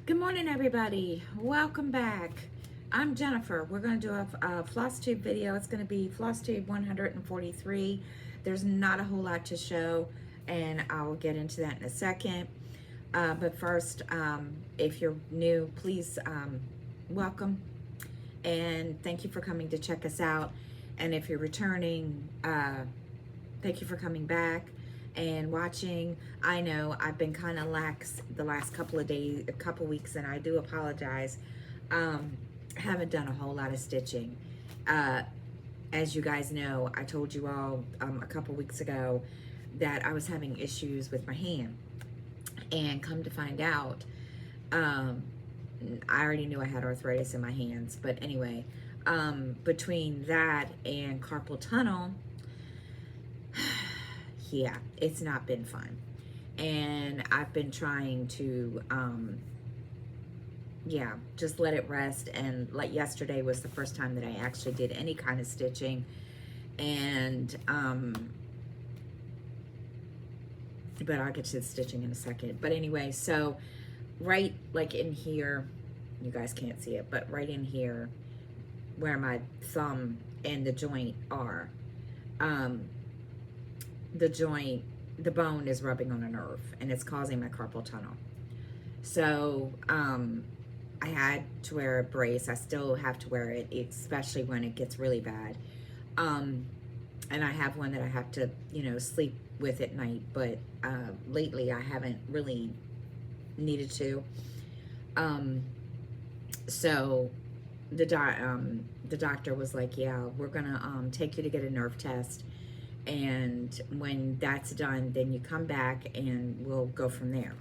Good morning, everybody. Welcome back. I'm Jennifer. We're going to do a Flosstube video. It's going to be Flosstube 143. There's not a whole lot to show, and I will get into that in a second. But first, if you're new, please welcome, and thank you for coming to check us out. And if you're returning, thank you for coming back and watching. I know I've been kind of lax the last couple of days, a couple weeks, and I do apologize. Haven't done a whole lot of stitching. As you guys know, I told you all a couple weeks ago that I was having issues with my hand, and come to find out, I already knew I had arthritis in my hands, but anyway, between that and carpal tunnel, yeah, it's not been fun. And I've been trying to, just let it rest. And like yesterday was the first time that I actually did any kind of stitching. And, but I'll get to the stitching in a second. But anyway, so right like in here, you guys can't see it, but right in here where my thumb and the joint are, the bone is rubbing on a nerve, and it's causing my carpal tunnel. So I had to wear a brace. I still have to wear it, especially when it gets really bad. And I have one that I have to, sleep with at night, but lately I haven't really needed to. So the doctor was like, yeah, we're gonna take you to get a nerve test. And when that's done, then you come back and we'll go from there.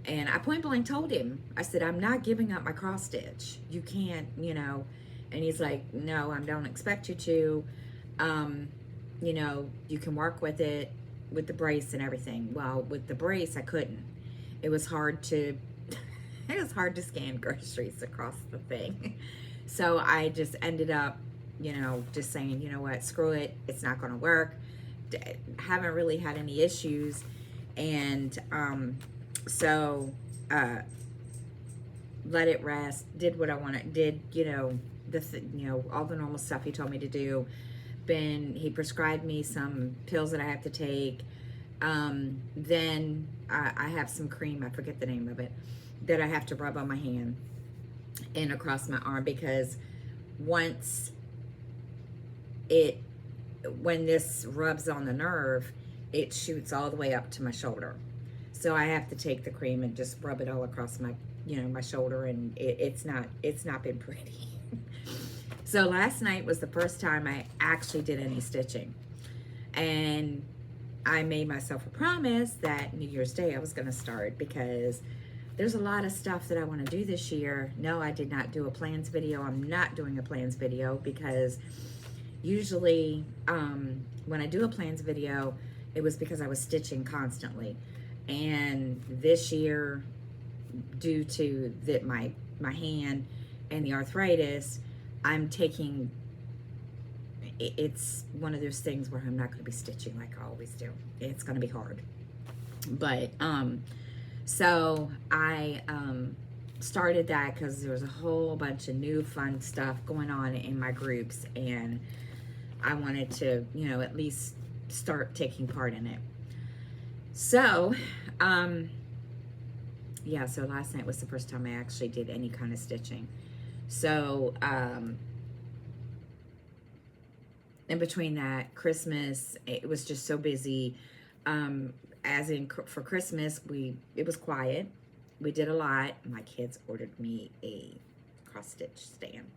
And I point blank told him, I said, I'm not giving up my cross stitch. You can't, And he's like, no, I don't expect you to. You can work with it, with the brace and everything. Well, with the brace, I couldn't. It was hard to, scan groceries across the thing. So I just ended up, just saying, you know what, screw it, it's not going to work. Haven't really had any issues. And so let it rest, did what I wanted, did, all the normal stuff he told me to do. He prescribed me some pills that I have to take. Then I have some cream, I forget the name of it, that I have to rub on my hand and across my arm, because when this rubs on the nerve, it shoots all the way up to my shoulder. So I have to take the cream and just rub it all across my, my shoulder, and it's not been pretty. So last night was the first time I actually did any stitching. And I made myself a promise that New Year's Day I was going to start, because there's a lot of stuff that I want to do this year. No, I did not do a plans video. I'm not doing a plans video, because usually when I do a plans video, it was because I was stitching constantly. And this year, due to my hand and the arthritis, it's one of those things where I'm not going to be stitching like I always do. It's going to be hard. But so I started that because there was a whole bunch of new fun stuff going on in my groups, and I wanted to, at least start taking part in it. So, so last night was the first time I actually did any kind of stitching. So, in between that, Christmas, it was just so busy. For Christmas, it was quiet. We did a lot. My kids ordered me a cross stitch stand.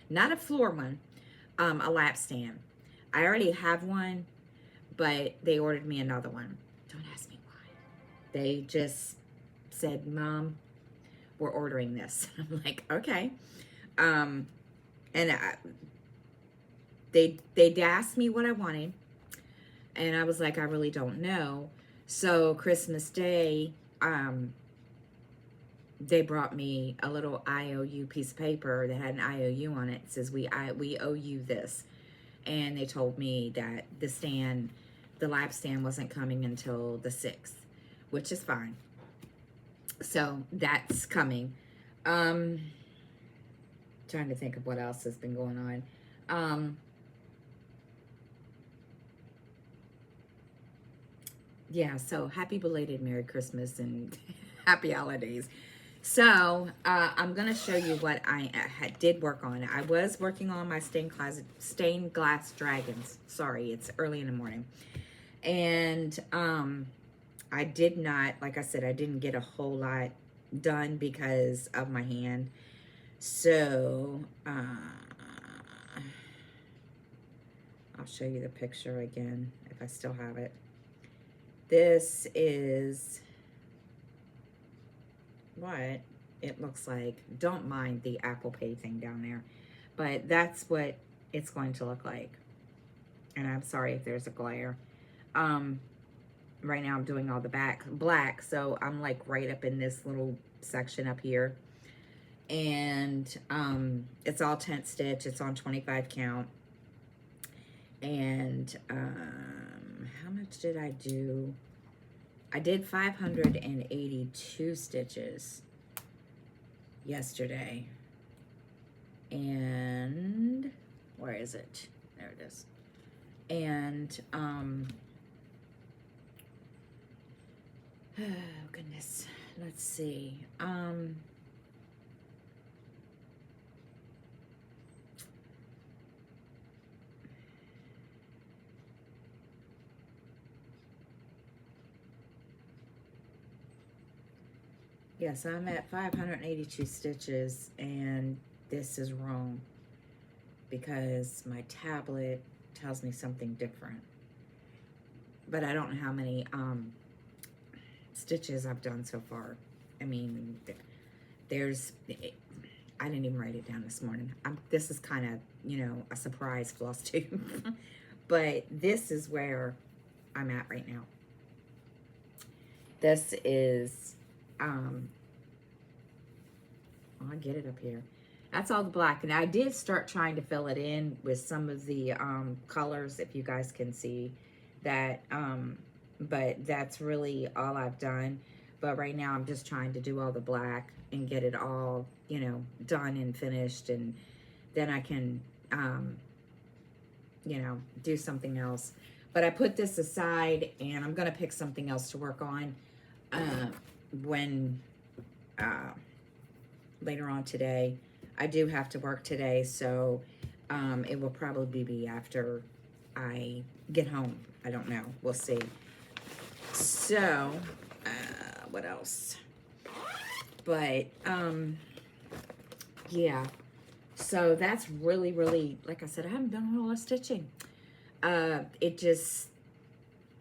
Not a floor one, a lap stand. I already have one, but they ordered me another one. Don't ask me why. They just said, Mom, we're ordering this. I'm like, okay. They'd asked me what I wanted, and I was like, I really don't know. So Christmas Day, they brought me a little IOU piece of paper that had an IOU on it. It says, we owe you this. And they told me that the lap stand wasn't coming until the 6th, which is fine. So that's coming. Um, Trying to think of what else has been going on. Yeah, so happy belated Merry Christmas and happy holidays. So I'm going to show you what I did work on. I was working on my stained glass dragons. Sorry, it's early in the morning. And I did not, like I said, I didn't get a whole lot done because of my hand. So I'll show you the picture again if I still have it. This is what it looks like. Don't mind the Apple Pay thing down there, but that's what it's going to look like. And I'm sorry if there's a glare. Right now I'm doing all the back black, so I'm like right up in this little section up here. And it's all tent stitch. It's on 25 count. And how much did I do? I did 582 stitches yesterday. And where is it? There it is. And oh goodness, let's see. Yes, I'm at 582 stitches, and this is wrong because my tablet tells me something different. But I don't know how many stitches I've done so far. I mean, there's, I didn't even write it down this morning. This is kind of, you know, a surprise floss tube. But this is where I'm at right now. This is, I'll get it up here. That's all the black. And I did start trying to fill it in with some of the colors, if you guys can see that. But that's really all I've done. But right now I'm just trying to do all the black and get it all, you know, done and finished. And then I can, you know, do something else. But I put this aside, and I'm going to pick something else to work on when later on today. I do have to work today, so it will probably be after I get home. I don't know. We'll see. So, what else? But, yeah. So that's really, really, like I said, I haven't done a whole lot of stitching.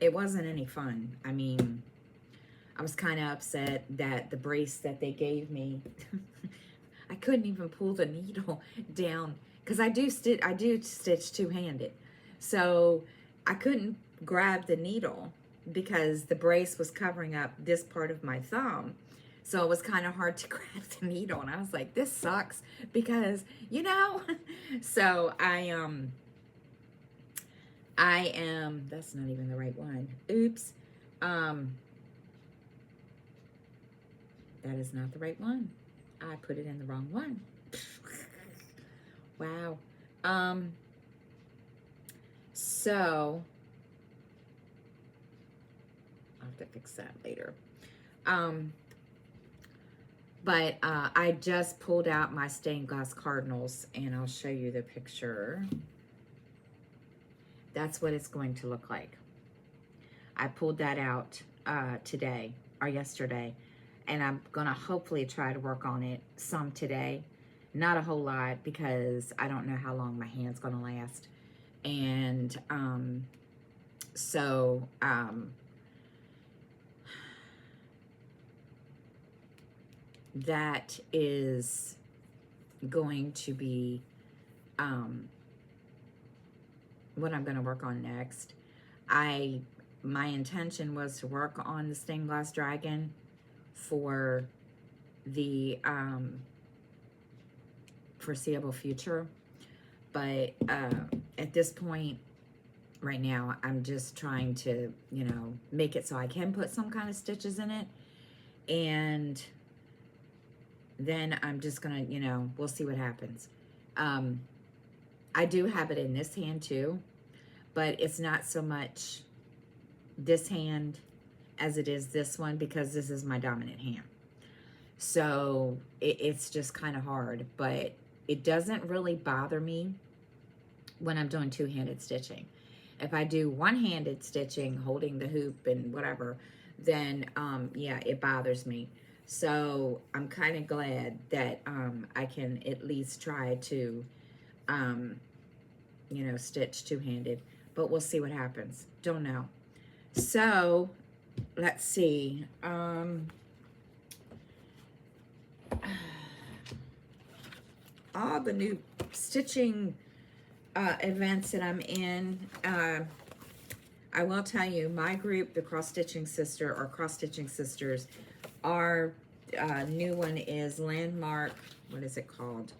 It wasn't any fun. I mean, I was kind of upset that the brace that they gave me, I couldn't even pull the needle down because I do stitch two-handed. So I couldn't grab the needle because the brace was covering up this part of my thumb. So it was kind of hard to grab the needle. And I was like, this sucks because, you know, so I am, that's not even the right one. Oops. That is not the right one. I put it in the wrong one. Wow. So I'll have to fix that later. But I just pulled out my stained glass cardinals, and I'll show you the picture. That's what it's going to look like. I pulled that out today or yesterday, and I'm gonna hopefully try to work on it some today. Not a whole lot because I don't know how long my hand's gonna last. And that is going to be what I'm going to work on next. My intention was to work on the stained glass dragon for the foreseeable future, but at this point right now I'm just trying to, you know, make it so I can put some kind of stitches in it. And then I'm just gonna, you know, we'll see what happens. I do have it in this hand too, but it's not so much this hand as it is this one, because this is my dominant hand. So it's just kind of hard, but it doesn't really bother me when I'm doing two-handed stitching. If I do one-handed stitching, holding the hoop and whatever, then yeah, it bothers me. So I'm kind of glad that I can at least try to, you know, stitch two-handed, but we'll see what happens. Don't know. So let's see. All the new stitching events that I'm in, I will tell you, my group, the Cross Stitching Sister or Cross Stitching Sisters, our new one is Landmark, what is it called?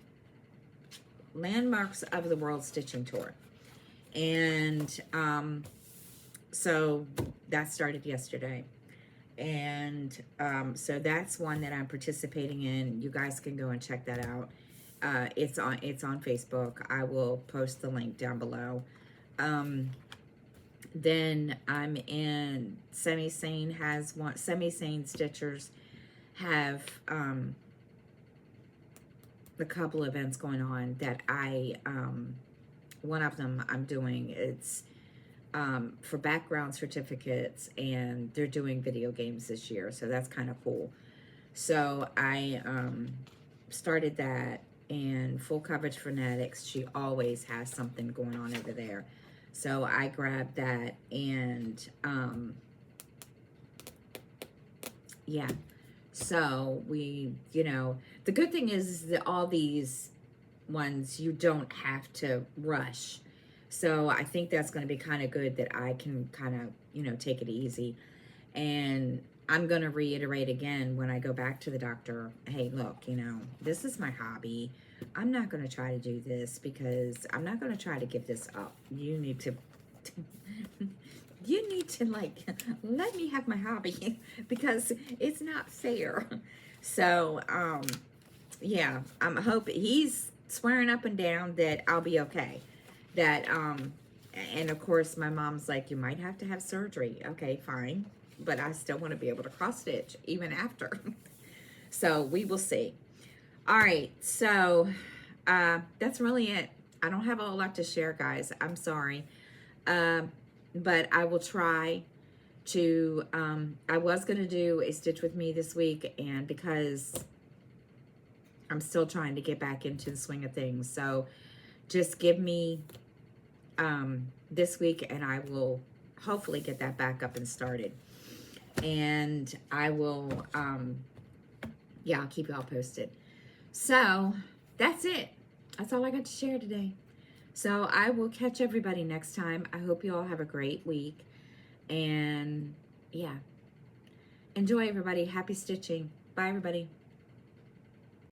Landmarks of the World Stitching Tour. And so that started yesterday. And so that's one that I'm participating in. You guys can go and check that out. It's on Facebook. I will post the link down below. Then I'm in Semi-Sane has one. Semi-Sane Stitchers have a couple events going on that I one of them I'm doing. It's for background certificates, and they're doing video games this year, so that's kind of cool. So I started that. And Full Coverage Phonetics, she always has something going on over there. So I grabbed that, and yeah. So we, you know, the good thing is that all these ones, you don't have to rush. So I think that's going to be kind of good, that I can kind of, you know, take it easy. And I'm going to reiterate again when I go back to the doctor, hey, look, you know, this is my hobby. I'm not going to try to do this, because I'm not going to try to give this up. You need to, like, let me have my hobby, because it's not fair. So, yeah, I'm hoping, he's swearing up and down that I'll be okay. That, and of course my mom's like, you might have to have surgery. Okay, fine. But I still want to be able to cross stitch even after. So we will see. All right, so that's really it. I don't have a whole lot to share, guys. I'm sorry. But I will try to, I was going to do a Stitch With Me this week, and because I'm still trying to get back into the swing of things. So just give me this week, and I will hopefully get that back up and started. And I will, yeah, I'll keep you all posted. So that's it. That's all I got to share today. So I will catch everybody next time. I hope you all have a great week. And yeah, enjoy, everybody. Happy stitching. Bye, everybody.